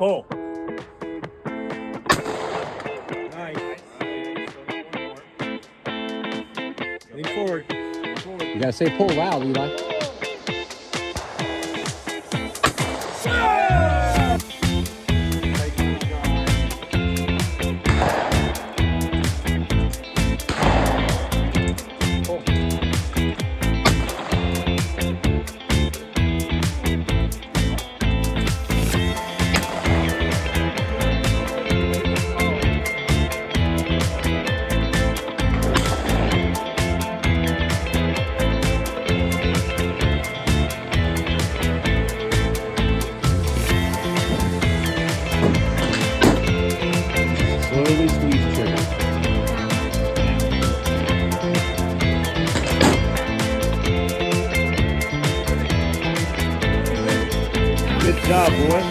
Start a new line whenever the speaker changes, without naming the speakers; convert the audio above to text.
Pull. Nice. Lean forward.
You gotta say pull loud, Eli. Slowly squeeze the trigger.
Good job, boy.